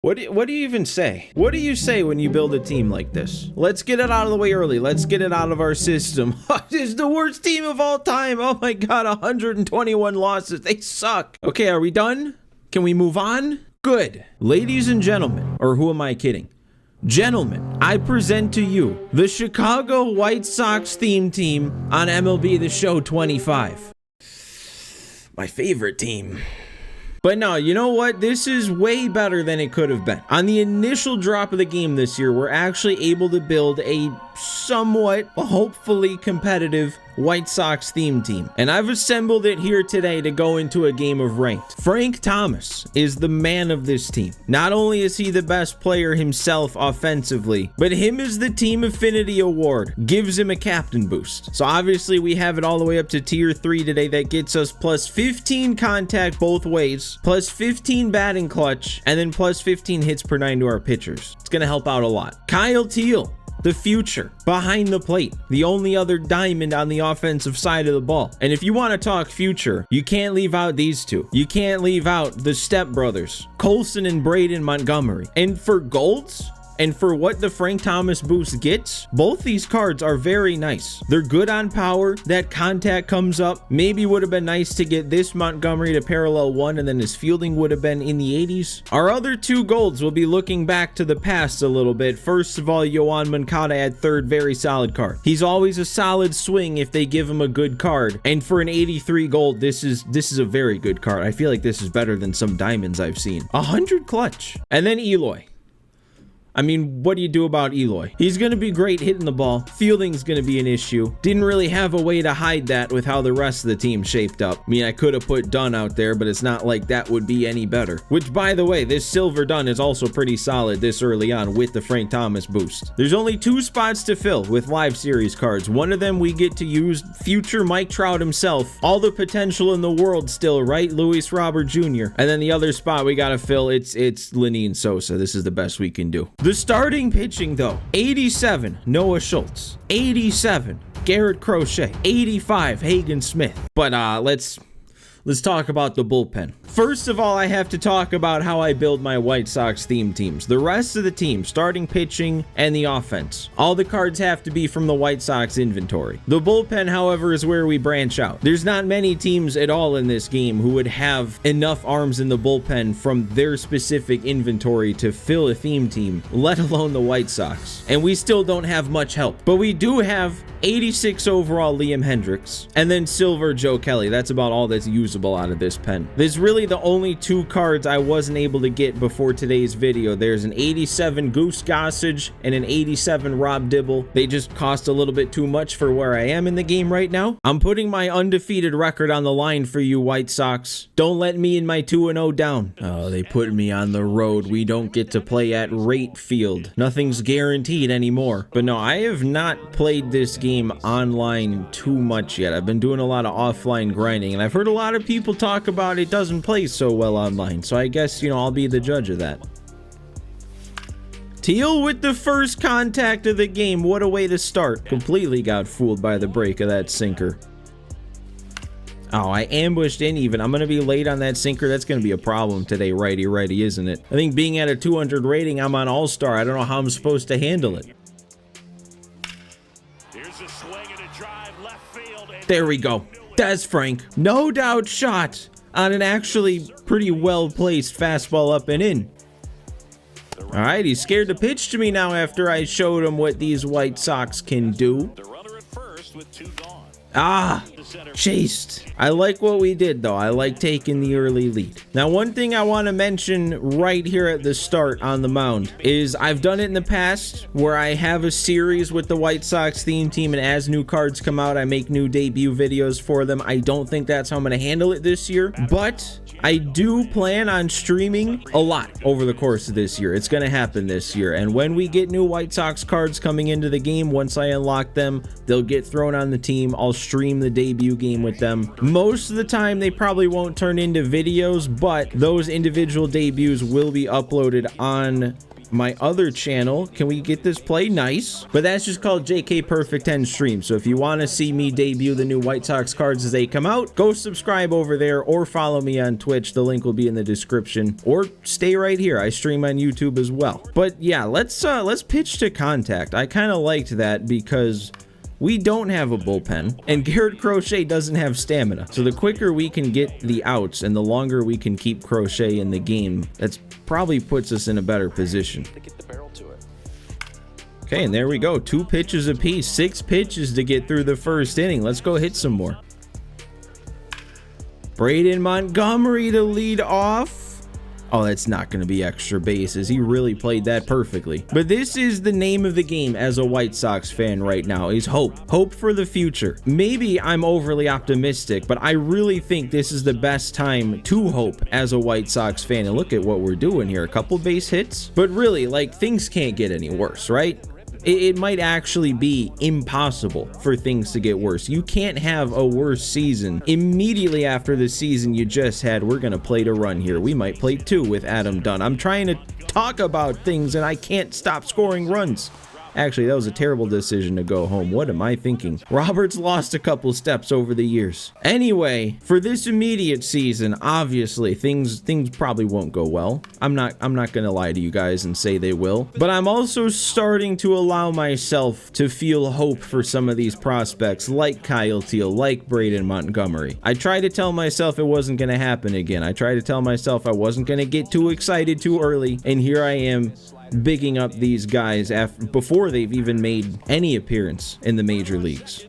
What do you even say? What do you say when you build a team like this? Let's get it out of the way early. Let's get it out of our system. This is the worst team of all time. Oh my God, 121 losses. They suck. Okay, are we done? Can we move on? Good. Ladies and gentlemen, or who am I kidding? Gentlemen, I present to you the Chicago White Sox theme team on MLB The Show 25. My favorite team. But no, you know what? This is way better than it could have been. On the initial drop of the game this year, we're actually able to build a somewhat, hopefully competitive White Sox theme team. And I've assembled it here today to go into a game of ranked. Frank Thomas is the man of this team. Not only is he the best player himself offensively, but him as the Team Affinity Award gives him a captain boost. So obviously we have it all the way up to tier 3 today. That gets us plus 15 contact both ways, plus 15 batting clutch, and then plus 15 hits per 9 to our pitchers. It's going to help out a lot. Kyle Teal, the future, behind the plate, the only other diamond on the offensive side of the ball. And if you want to talk future, you can't leave out these two. You can't leave out the stepbrothers, Colson and Braden Montgomery. And for golds, and for what the Frank Thomas boost gets, both these cards are very nice. They're good on power. That contact comes up. Maybe would have been nice to get this Montgomery to parallel 1, and then his fielding would have been in the 80s. Our other two golds will be looking back to the past a little bit. First of all, Yoan Moncada at third, very solid card. He's always a solid swing if they give him a good card. And for an 83 gold, this is a very good card. I feel like this is better than some diamonds I've seen. 100 clutch. And then Eloy. I mean, what do you do about Eloy? He's going to be great hitting the ball. Fielding's going to be an issue. Didn't really have a way to hide that with how the rest of the team shaped up. I mean, I could have put Dunn out there, but it's not like that would be any better. Which, by the way, this silver Dunn is also pretty solid this early on with the Frank Thomas boost. There's only 2 spots to fill with live series cards. One of them we get to use future Mike Trout himself. All the potential in the world still, right? Luis Robert Jr. And then the other spot we got to fill, it's Lenine Sosa. This is the best we can do. The starting pitching, though, 87, Noah Schultz. 87, Garrett Crochet. 85, Hagen Smith. But let's talk about the bullpen. First of all, I have to talk about how I build my White Sox theme teams. The rest of the team, starting pitching and the offense, all the cards have to be from the White Sox inventory. The bullpen, however, is where we branch out. There's not many teams at all in this game who would have enough arms in the bullpen from their specific inventory to fill a theme team, let alone the White Sox. And we still don't have much help. But we do have 86 overall Liam Hendricks, and then silver Joe Kelly. That's about all that's usable out of this pen. There's really the only 2 cards I wasn't able to get before today's video. There's an 87 Goose Gossage and an 87 Rob Dibble. They just cost a little bit too much for where I am in the game right now. I'm putting my undefeated record on the line for you, White Sox. Don't let me and my 2-0 down. Oh, they put me on the road. We don't get to play at Rate Field. Nothing's guaranteed anymore. But no, I have not played this game online too much yet. I've been doing a lot of offline grinding, and I've heard a lot of people talk about it doesn't play so well online, so I guess, I'll be the judge of that. Teal with the first contact of the game. What a way to start. Completely got fooled by the break of that sinker. Oh, I ambushed in even. I'm going to be late on that sinker. That's going to be a problem today, righty, isn't it? I think being at a 200 rating, I'm on All-Star. I don't know how I'm supposed to handle it. There we go. That's Frank. No doubt shot on an actually pretty well-placed fastball up and in. All right, he's scared to pitch to me now after I showed him what these White Sox can do. Ah, chased. I like what we did, though. I like taking the early lead. Now, one thing I want to mention right here at the start on the mound is I've done it in the past where I have a series with the White Sox theme team, and as new cards come out, I make new debut videos for them. I don't think that's how I'm going to handle it this year, but I do plan on streaming a lot over the course of this year. It's going to happen this year, and when we get new White Sox cards coming into the game, once I unlock them, they'll get thrown on the team. I'll stream the debut game with them. Most of the time, they probably won't turn into videos, but those individual debuts will be uploaded on my other channel. Can we get this play? Nice. But that's just called JK Perfect 10 Stream. So if you want to see me debut the new White Sox cards as they come out, go subscribe over there or follow me on Twitch. The link will be in the description, or stay right here. I stream on YouTube as well. But yeah, let's pitch to contact. I kind of liked that because we don't have a bullpen, and Garrett Crochet doesn't have stamina. So the quicker we can get the outs and the longer we can keep Crochet in the game, that's probably puts us in a better position. Okay, and there we go. 2 pitches apiece, 6 pitches to get through the first inning. Let's go hit some more. Braden Montgomery to lead off. Oh, that's not going to be extra bases. He really played that perfectly. But this is the name of the game as a White Sox fan right now, is hope. Hope for the future. Maybe I'm overly optimistic, but I really think this is the best time to hope as a White Sox fan. And look at what we're doing here. A couple base hits. But really, like, things can't get any worse, right? It might actually be impossible for things to get worse. You can't have a worse season immediately after the season you just had. We're going to play to run here. We might play 2 with Adam Dunn. I'm trying to talk about things and I can't stop scoring runs. Actually, that was a terrible decision to go home. What am I thinking? Roberts lost a couple steps over the years. Anyway, for this immediate season, obviously things probably won't go well. I'm not gonna lie to you guys and say they will. But I'm also starting to allow myself to feel hope for some of these prospects, like Kyle Teal, like Braden Montgomery. I tried to tell myself it wasn't gonna happen again. I tried to tell myself I wasn't gonna get too excited too early, and here I am, bigging up these guys before they've even made any appearance in the major leagues.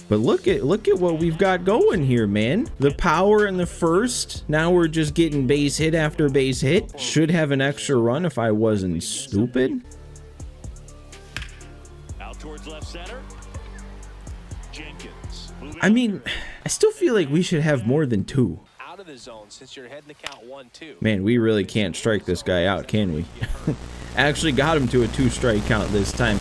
But look at what we've got going here, man. The power in the first. Now we're just getting base hit after base hit. Should have an extra run if I wasn't stupid. Out towards left center. Jenkins. I mean, I still feel like we should have more than 2. Of the zone since you're heading to count 1-2. Man, we really can't strike this guy out, can we? Actually got him to a 2-strike count this time.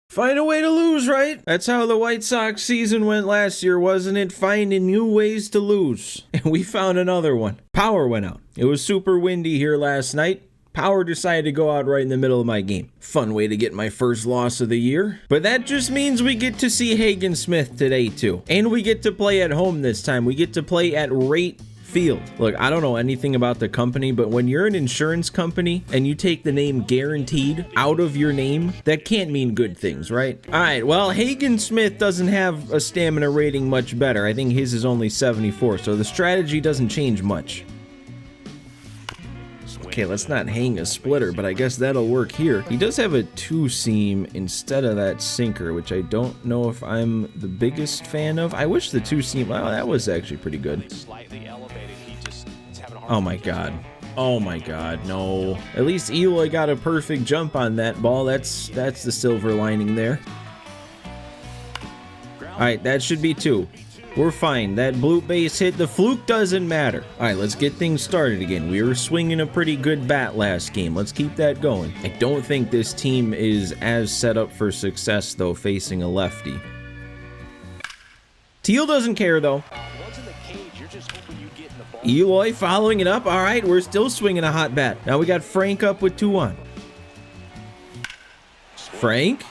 Find a way to lose, right? That's how the White Sox season went last year, wasn't it? Finding new ways to lose. And we found another one. Power went out. It was super windy here last night. Power decided to go out right in the middle of my game. Fun way to get my first loss of the year. But that just means we get to see Hagen Smith today too. And we get to play at home this time. We get to play at Rate Field. Look, I don't know anything about the company, but when you're an insurance company and you take the name Guaranteed out of your name, that can't mean good things, right? All right, well, Hagen Smith doesn't have a stamina rating much better. I think his is only 74, so the strategy doesn't change much. Okay, let's not hang a splitter, but I guess that'll work here. He does have a 2-seam instead of that sinker, which I don't know if I'm the biggest fan of. I wish the 2-seam, oh, that was actually pretty good. Oh my god. Oh my god, no. At least Eloy got a perfect jump on that ball. That's the silver lining there. Alright, that should be 2. We're fine. That blue base hit, the fluke doesn't matter. All right, let's get things started again. We were swinging a pretty good bat last game. Let's keep that going. I don't think this team is as set up for success, though, facing a lefty. Teal doesn't care, though. Eloy following it up. All right, we're still swinging a hot bat. Now we got Frank up with 2 on. Frank?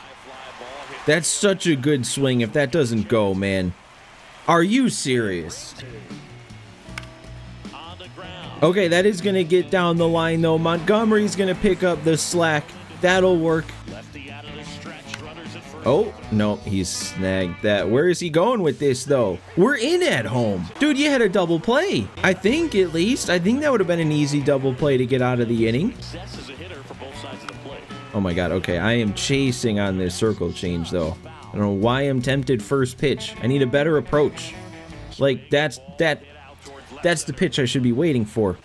That's such a good swing if that doesn't go, man. Are you serious? Okay, that is going to get down the line, though. Montgomery's going to pick up the slack. That'll work. Oh, no, he's snagged that. Where is he going with this, though? We're in at home. Dude, you had a double play. I think, at least. I think that would have been an easy double play to get out of the inning. Oh, my God. Okay, I am chasing on this circle change, though. I don't know why I'm tempted first pitch. I need a better approach. Like, that's the pitch I should be waiting for.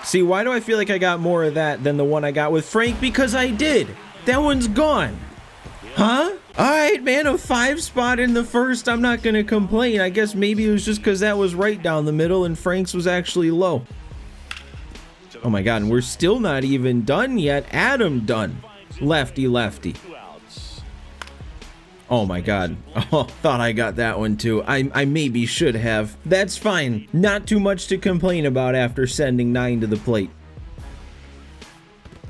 See, why do I feel like I got more of that than the one I got with Frank? Because I did. That one's gone. Huh? Alright, man, a 5 spot in the first. I'm not going to complain. I guess maybe it was just because that was right down the middle and Frank's was actually low. Oh my God, and we're still not even done yet. Adam Dunn. Lefty, lefty. Oh my god. Oh, thought I got that one too. I maybe should have. That's fine. Not too much to complain about after sending 9 to the plate.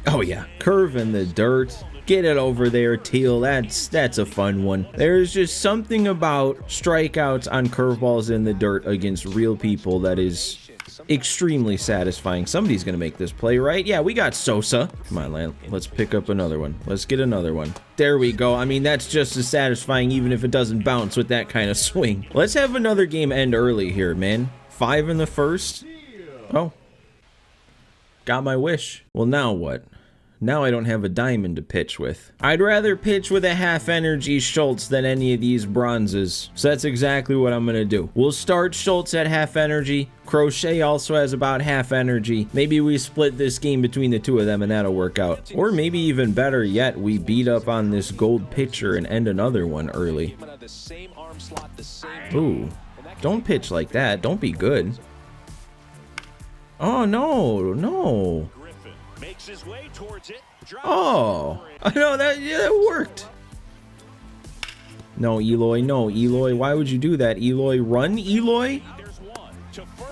Oh yeah, curve in the dirt. Get it over there, Teal. That's a fun one. There's just something about strikeouts on curveballs in the dirt against real people that is extremely satisfying. Somebody's gonna make this play, right? Yeah, we got Sosa. Come on, let's pick up another one. Let's get another one. There we go. I mean, that's just as satisfying even if it doesn't bounce with that kind of swing. Let's have another game end early here, man. 5 in the first. Oh. Got my wish. Well, now what? Now I don't have a diamond to pitch with. I'd rather pitch with a half energy Schultz than any of these bronzes. So that's exactly what I'm gonna do. We'll start Schultz at half energy. Crochet also has about half energy. Maybe we split this game between the two of them and that'll work out. Or maybe even better yet, we beat up on this gold pitcher and end another one early. Ooh, don't pitch like that. Don't be good. Oh, no. Makes his way towards it. Oh, I know that. Yeah, that worked. No, Eloy. No, Eloy. Why would you do that, Eloy? Run, Eloy.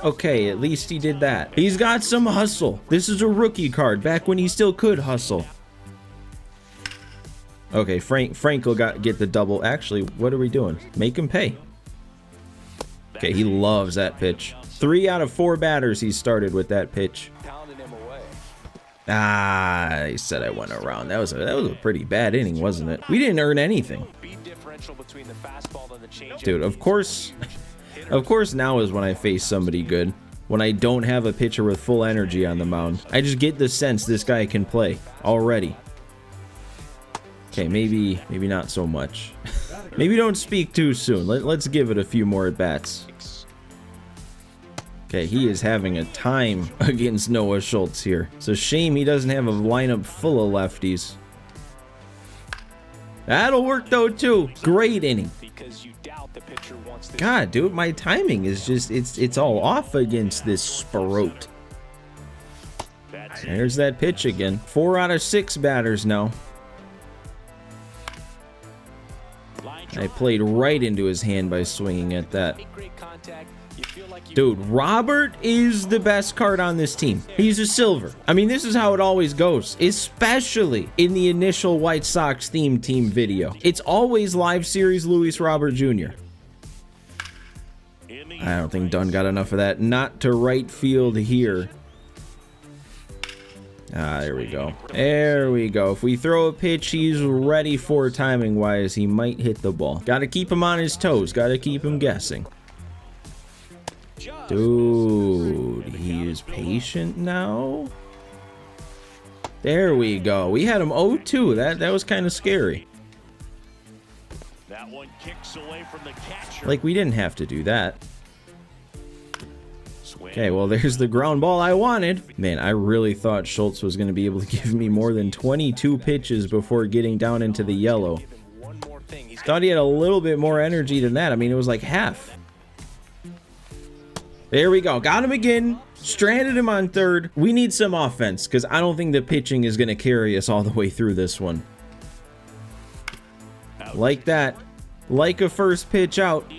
Okay, at least he did that. He's got some hustle. This is a rookie card back when he still could hustle. Okay, Frank will get the double. Actually, what are we doing? Make him pay. Okay, he loves that pitch. 3 out of 4 batters he started with that pitch. Ah, he said I went around. That was a pretty bad inning, wasn't it? We didn't earn anything. Dude, of course now is when I face somebody good. When I don't have a pitcher with full energy on the mound. I just get the sense this guy can play already. Okay, maybe not so much. Maybe don't speak too soon. Let's give it a few more at-bats. Okay, he is having a time against Noah Schultz here. It's a shame he doesn't have a lineup full of lefties. That'll work though too. Great inning. God, dude, my timing is just, it's all off against this Sprout. There's that pitch again. 4 out of 6 batters now. I played right into his hand by swinging at that. Dude, Robert is the best card on this team. He's a silver. I mean, this is how it always goes, especially in the initial White Sox theme team video. It's always live series Luis Robert Jr. I don't think Dunn got enough of that. Not to right field here. Ah, there we go. There we go. If we throw a pitch he's ready for timing-wise, he might hit the ball. Got to keep him on his toes. Got to keep him guessing. Dude, he is patient now. There we go. We had him 0-2. That was kind of scary. That one kicks away from the catcher. Like, we didn't have to do that. Okay, well, there's the ground ball I wanted. Man, I really thought Schultz was going to be able to give me more than 22 pitches before getting down into the yellow. Thought he had a little bit more energy than that. I mean, it was like half. There we go. Got him again. Stranded him on third. We need some offense because I don't think the pitching is going to carry us all the way through this one. Like that. Like a first pitch out.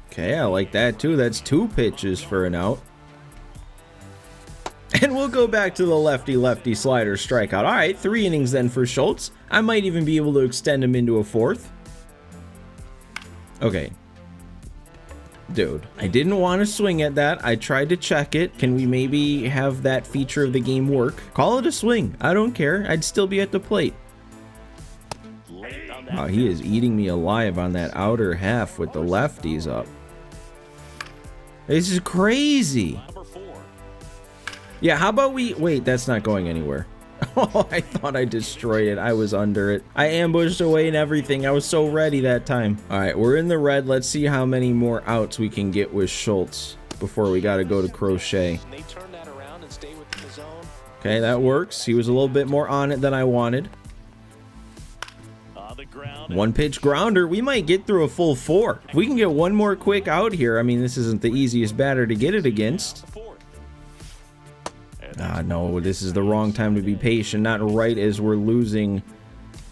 Okay, I like that too. That's 2 pitches for an out. And we'll go back to the lefty-lefty slider strikeout. All right, 3 innings then for Schultz. I might even be able to extend him into a 4th. Okay. Dude, I didn't want to swing at that. I tried to check it. Can we maybe have that feature of the game work? Call it a swing. I don't care. I'd still be at the plate. Wow, he is eating me alive on that outer half with the lefties up. This is crazy. Yeah, how about we... Wait, that's not going anywhere. Oh, I thought I destroyed it. I was under it. I ambushed away and everything. I was so ready that time. All right, we're in the red. Let's see how many more outs we can get with Schultz before we got to go to Crochet. Okay, that works. He was a little bit more on it than I wanted. 1 pitch grounder. We might get through a full 4. If we can get one more quick out here, I mean, this isn't the easiest batter to get it against. Ah, no, this is the wrong time to be patient. Not right as we're losing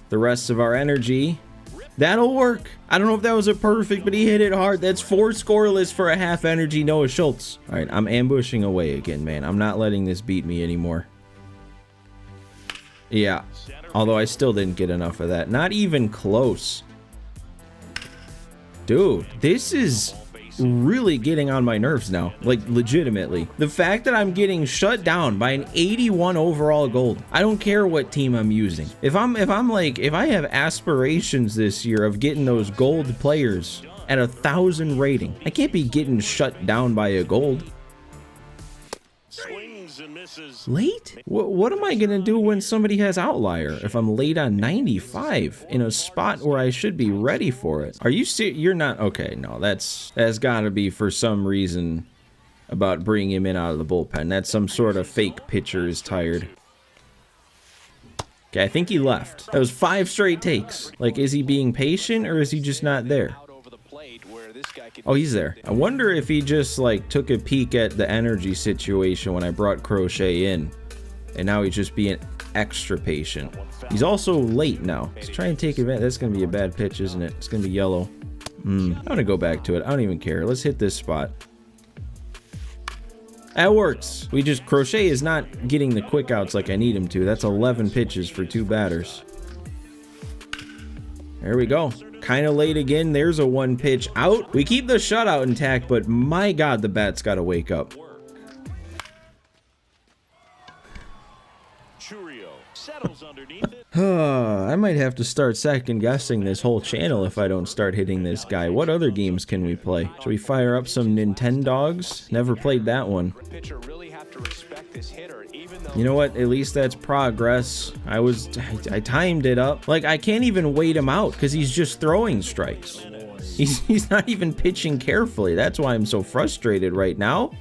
the rest of our energy. That'll work. I don't know if that was a perfect, but he hit it hard. That's 4 scoreless for a half energy Noah Schultz. All right, I'm ambushing away again, man. I'm not letting this beat me anymore. Yeah, although I still didn't get enough of that. Not even close. Dude, this is really getting on my nerves now, like legitimately. The fact that I'm getting shut down by an 81 overall gold. I don't care what team I'm using. If I have aspirations this year of getting those gold players at 1,000 rating, I can't be getting shut down by a gold. Late? What am I gonna do when somebody has outlier if I'm late on 95 in a spot where I should be ready for it? Are you serious? You're not? Okay, no, that's gotta be for some reason about bringing him in out of the bullpen. That's some sort of fake pitcher is tired. Okay, I think he left. That was 5 straight takes. Like, is he being patient or is he just not there? Oh, he's there. I wonder if he just like took a peek at the energy situation when I brought Crochet in, and now he's just being extra patient. He's also late now. Let's try and take advantage. That's gonna be a bad pitch, isn't it? It's gonna be yellow. I'm gonna go back to it. I don't even care. Let's hit this spot. That works. Crochet is not getting the quick outs like I need him to. That's 11 pitches for 2 batters. There we go. Kind of late again. There's a 1 pitch out. We keep the shutout intact, but my God, the bat's got to wake up. I might have to start second guessing this whole channel if I don't start hitting this guy. What other games can we play? Should we fire up some Nintendogs? Never played that one. You know what? At least that's progress. I timed it up. Like, I can't even wait him out because he's just throwing strikes. He's not even pitching carefully. That's why I'm so frustrated right now.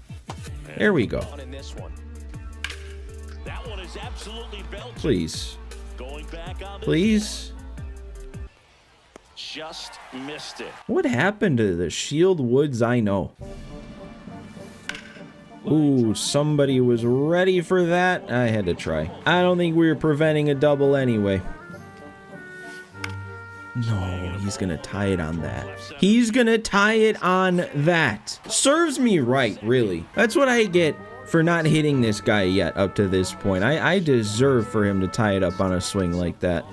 There we go. Please. Please. Just missed it. What happened to the Shield Woods I know? Ooh, somebody was ready for that. I had to try. I don't think we were preventing a double anyway. No, he's gonna tie it on that. He's gonna tie it on that. Serves me right, really. That's what I get for not hitting this guy yet up to this point. I deserve for him to tie it up on a swing like that.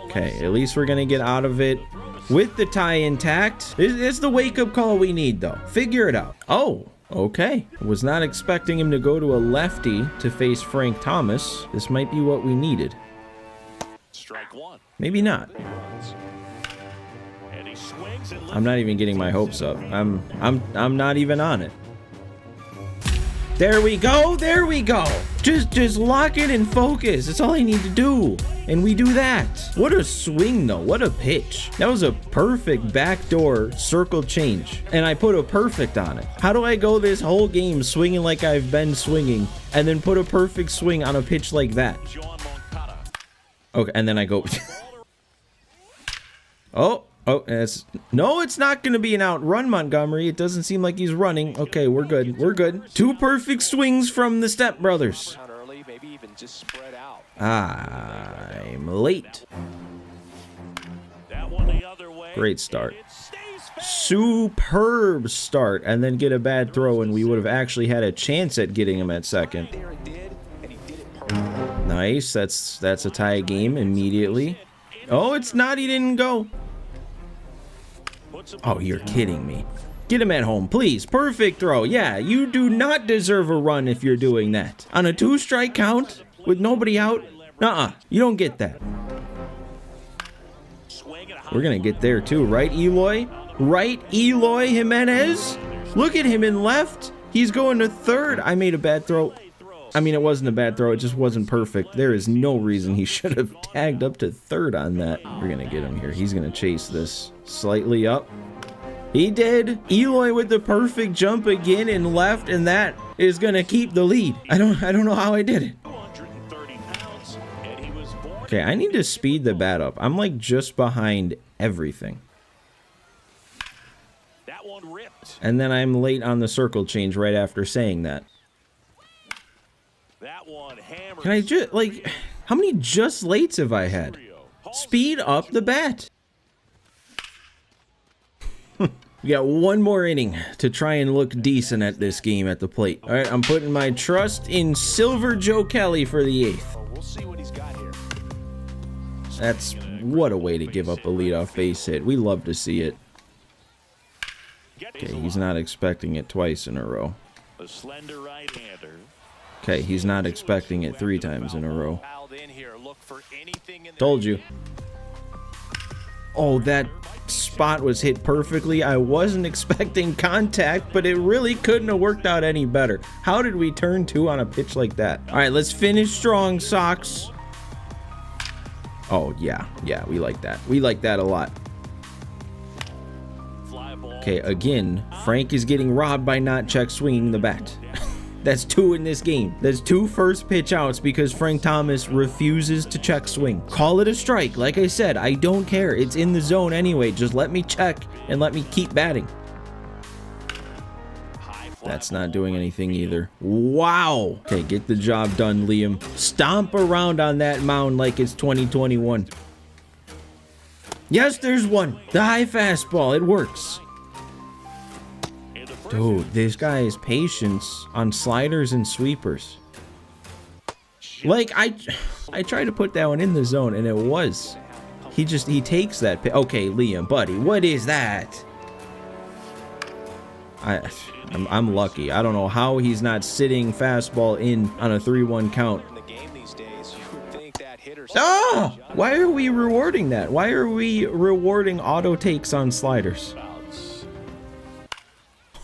Okay, at least we're gonna get out of it with the tie intact. It's the wake-up call we need, though. Figure it out. Oh, okay. Was not expecting him to go to a lefty to face Frank Thomas. This might be what we needed. Strike 1. Maybe not. I'm not even getting my hopes up. I'm not even on it. There we go. There we go. Just lock it and focus. That's all I need to do. And we do that. What a swing, though. What a pitch. That was a perfect backdoor circle change. And I put a perfect on it. How do I go this whole game swinging like I've been swinging and then put a perfect swing on a pitch like that? Okay, and then I go... Oh, no, it's not going to be an out. Run, Montgomery. It doesn't seem like he's running. Okay, we're good. We're good. 2 perfect swings from the Step Brothers. I'm late. Great start. Superb start. And then get a bad throw, and we would have actually had a chance at getting him at second. Nice. That's a tie game immediately. Oh, it's not. He didn't go. Oh, you're kidding me. Get him at home, please. Perfect throw. Yeah, you do not deserve a run if you're doing that. On a 2-strike count with nobody out? Nuh-uh. You don't get that. We're going to get there too, right, Eloy? Right, Eloy Jimenez? Look at him in left. He's going to third. I made a bad throw. I mean, it wasn't a bad throw. It just wasn't perfect. There is no reason he should have tagged up to third on that. We're going to get him here. He's going to chase this slightly up. He did. Eloy with the perfect jump again in left, and that is going to keep the lead. I don't know how I did it. Okay, I need to speed the bat up. I'm like just behind everything. And then I'm late on the circle change right after saying that. That one hammered. Can I just, like, how many just lates have I had? Speed up the bat. We got one more inning to try and look decent at this game at the plate. All right, I'm putting my trust in Silver Joe Kelly for the 8th. We'll see what he's got here. That's what a way to give up a leadoff base hit. We love to see it. Okay, he's not expecting it twice in a row. A slender right-hander. Okay, he's not expecting it 3 times in a row. Told you. Oh, that spot was hit perfectly. I wasn't expecting contact, but it really couldn't have worked out any better. How did we turn 2 on a pitch like that? All right, let's finish strong, Sox. Oh, yeah, we like that. We like that a lot. Okay, again, Frank is getting robbed by not check swinging the bat. That's 2 in this game. That's 2 first pitch outs because Frank Thomas refuses to check swing. Call it a strike. Like I said, I don't care. It's in the zone anyway. Just let me check and let me keep batting. That's not doing anything either. Wow. Okay, get the job done, Liam. Stomp around on that mound like it's 2021. Yes, there's one. The high fastball. It works. Dude, this guy's patience on sliders and sweepers. Like, I tried to put that one in the zone, and it was. He takes that. Okay, Liam, buddy, what is that? I'm lucky. I don't know how he's not sitting fastball in on a 3-1 count. Oh! Why are we rewarding that? Why are we rewarding auto takes on sliders?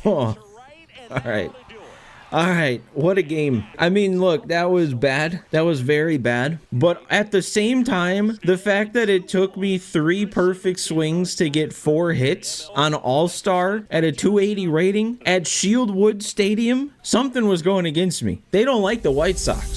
Oh, all right, what a game. I mean, look, that was bad. That was very bad. But at the same time, the fact that it took me 3 perfect swings to get 4 hits on All-Star at a 280 rating at Shieldwood Stadium, something was going against me. They don't like the White Sox.